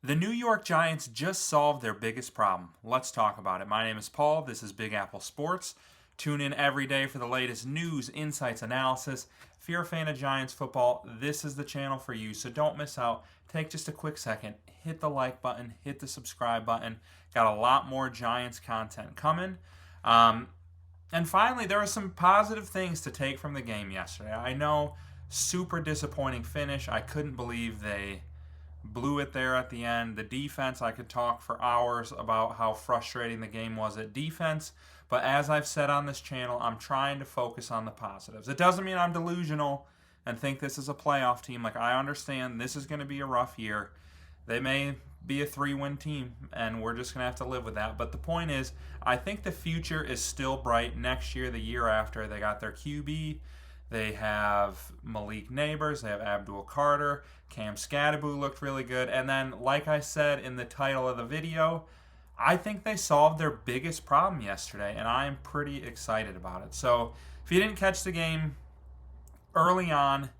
The New York Giants just solved their biggest problem. Let's talk about it. My name is Paul. This is Big Apple Sports. Tune in every day for the latest news, insights, analysis. If you're a fan of Giants football, this is the channel for you, so don't miss out. Take just a quick second, hit the like button, hit the subscribe button. Got a lot more Giants content coming. And finally, there are some positive things to take from the game yesterday. I know, super disappointing finish. I couldn't believe they blew it there at the end. The defense, I could talk for hours about how frustrating the game was at defense. But as I've said on this channel, I'm trying to focus on the positives. It doesn't mean I'm delusional and think this is a playoff team. Like, I understand this is going to be a rough year. They may be a 3-win team, and we're just going to have to live with that. But the point is, I think the future is still bright next year, the year after. They got their QB. They have Malik Neighbors. They have Abdul Carter. Cam Scadaboo looked really good. And then, like I said in the title of the video, I think they solved their biggest problem yesterday, and I am pretty excited about it. So, if you didn't catch the game early on,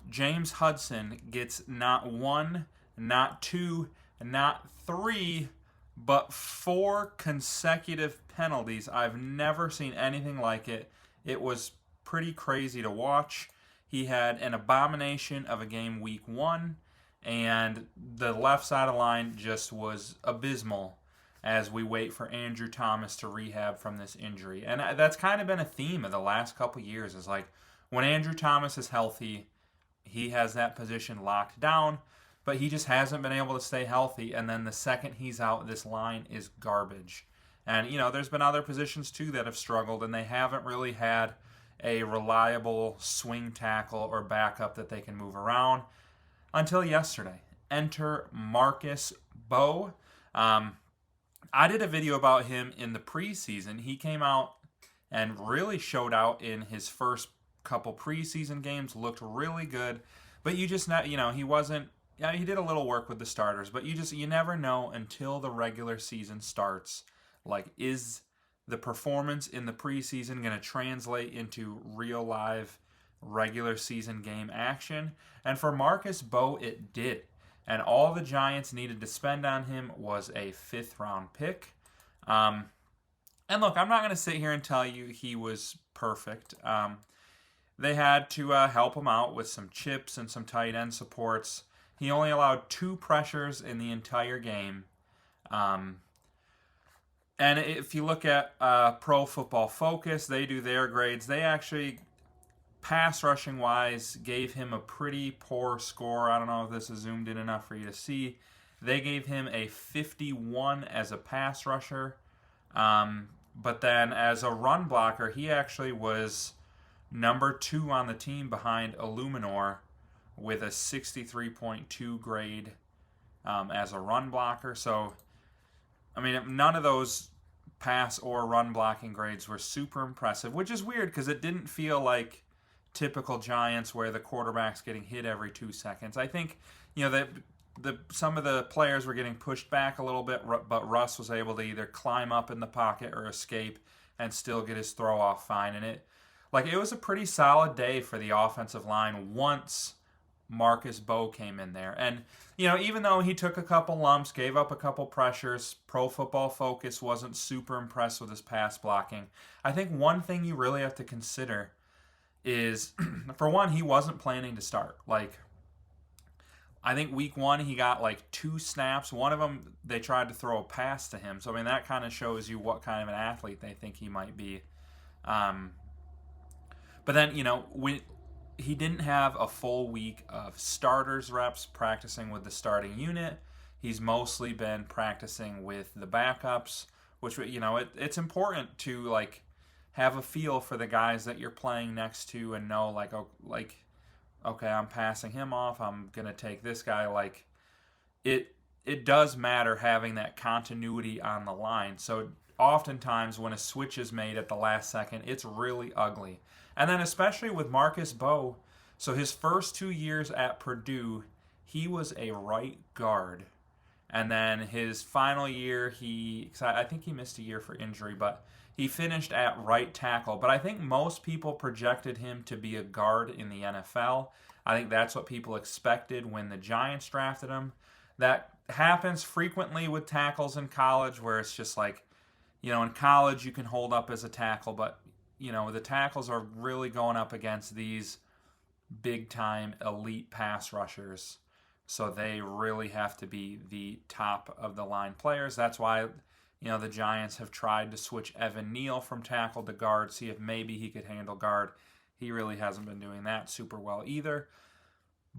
James Hudson gets not one, not two, not three, but 4 consecutive penalties. I've never seen anything like it. It was pretty crazy to watch. He had an abomination of a game week 1, and the left side of the line just was abysmal as we wait for Andrew Thomas to rehab from this injury. And that's kind of been a theme of the last couple years, is like when Andrew Thomas is healthy, he has that position locked down, but he just hasn't been able to stay healthy. And then the second he's out, this line is garbage. And, you know, there's been other positions too that have struggled, and they haven't really had a reliable swing tackle or backup that they can move around until yesterday. Enter Marcus Mbow. I did a video about him in the preseason. He came out and really showed out in his first couple preseason games, looked really good, but you just not, he wasn't. Yeah, he did a little work with the starters, but you never know until the regular season starts. Like, is the performance in the preseason going to translate into real live regular season game action? And for Marcus Mbow, it did. And all the Giants needed to spend on him was a 5th round pick. And look, I'm not going to sit here and tell you he was perfect. They had to help him out with some chips and some tight end supports. He only allowed 2 pressures in the entire game. And if you look at Pro Football Focus, they do their grades. They actually, pass rushing wise, gave him a pretty poor score. I don't know if this is zoomed in enough for you to see. They gave him a 51 as a pass rusher. But then as a run blocker, he actually was number 2 on the team behind Illuminor with a 63.2 grade as a run blocker. So, I mean, none of those pass or run blocking grades were super impressive, which is weird because it didn't feel like typical Giants where the quarterback's getting hit every 2 seconds. I think, some of the players were getting pushed back a little bit, but Russ was able to either climb up in the pocket or escape and still get his throw off fine. And it was a pretty solid day for the offensive line once Marcus Mbow came in there. And, even though he took a couple lumps, gave up a couple pressures, Pro Football Focus wasn't super impressed with his pass blocking. I think one thing you really have to consider is, for one, he wasn't planning to start. Like, I think week 1 he got like 2 snaps. One of them, they tried to throw a pass to him. So, I mean, that kind of shows you what kind of an athlete they think he might be. But then, he didn't have a full week of starters reps practicing with the starting unit. He's mostly been practicing with the backups, which, it's important to, like, have a feel for the guys that you're playing next to and know, okay, I'm passing him off, I'm going to take this guy. Like, it does matter having that continuity on the line. So oftentimes when a switch is made at the last second, it's really ugly. And then especially with Marcus Mbow, so his first 2 years at Purdue, he was a right guard. And then his final year, I think he missed a year for injury, but he finished at right tackle. But I think most people projected him to be a guard in the NFL. I think that's what people expected when the Giants drafted him. That happens frequently with tackles in college where it's just like, in college you can hold up as a tackle, but, the tackles are really going up against these big time elite pass rushers. So they really have to be the top of the line players. That's why, the Giants have tried to switch Evan Neal from tackle to guard, see if maybe he could handle guard. He really hasn't been doing that super well either.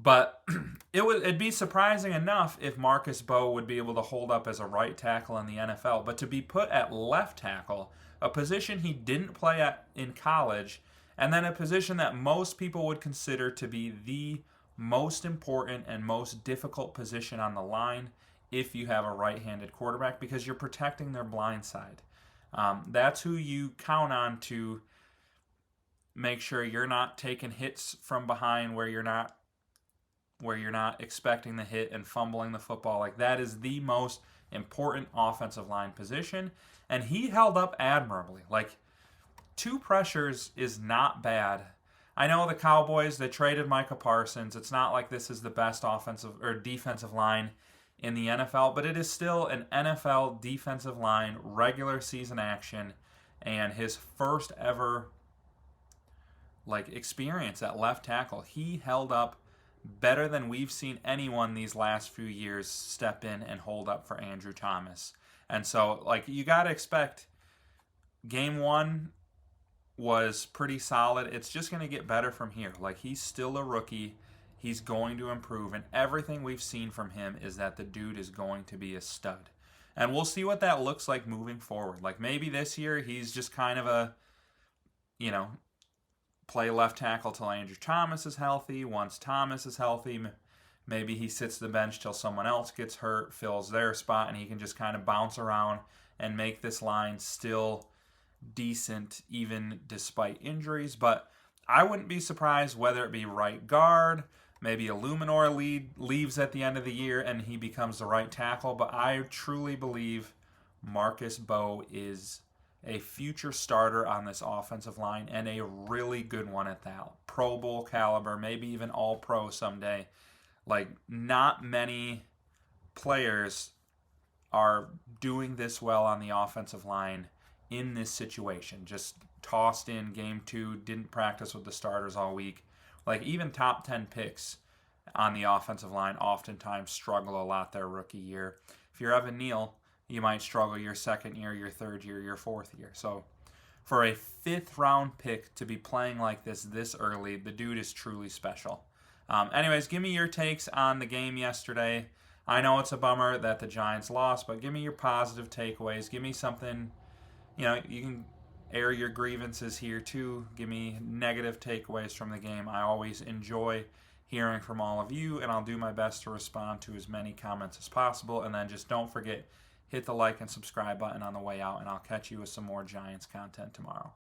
But it'd be surprising enough if Marcus Mbow would be able to hold up as a right tackle in the NFL. But to be put at left tackle, a position he didn't play at in college, and then a position that most people would consider to be the most important and most difficult position on the line if you have a right-handed quarterback, because you're protecting their blind side. That's who you count on to make sure you're not taking hits from behind where you're not expecting the hit and fumbling the football. Like, that is the most important offensive line position, and he held up admirably. Like, 2 pressures is not bad. I know the Cowboys, they traded Micah Parsons. It's not like this is the best offensive or defensive line in the NFL, but it is still an NFL defensive line, regular season action, and his first ever experience at left tackle. He held up better than we've seen anyone these last few years step in and hold up for Andrew Thomas. And so, you got to expect game 1 was pretty solid. It's just going to get better from here. He's still a rookie. He's going to improve, and everything we've seen from him is that the dude is going to be a stud. And we'll see what that looks like moving forward. Maybe this year he's just kind of a, play left tackle till Andrew Thomas is healthy. Once Thomas is healthy, maybe he sits the bench till someone else gets hurt, fills their spot, and he can just kind of bounce around and make this line still decent even despite injuries. But I wouldn't be surprised whether it be right guard, maybe Illuminor leaves at the end of the year and he becomes the right tackle. But I truly believe Marcus Mbow is a future starter on this offensive line, and a really good one at that. Pro Bowl caliber, maybe even All-Pro someday. Not many players are doing this well on the offensive line in this situation. Just tossed in game 2, didn't practice with the starters all week. Even top 10 picks on the offensive line oftentimes struggle a lot their rookie year. If you're Evan Neal, you might struggle your second year, your third year, your fourth year. So for a 5th round pick to be playing like this early, the dude is truly special. Anyways, give me your takes on the game yesterday. I know it's a bummer that the Giants lost, but give me your positive takeaways. Give me something, you can air your grievances here too. Give me negative takeaways from the game. I always enjoy hearing from all of you, and I'll do my best to respond to as many comments as possible. And then just don't forget, hit the like and subscribe button on the way out, and I'll catch you with some more Giants content tomorrow.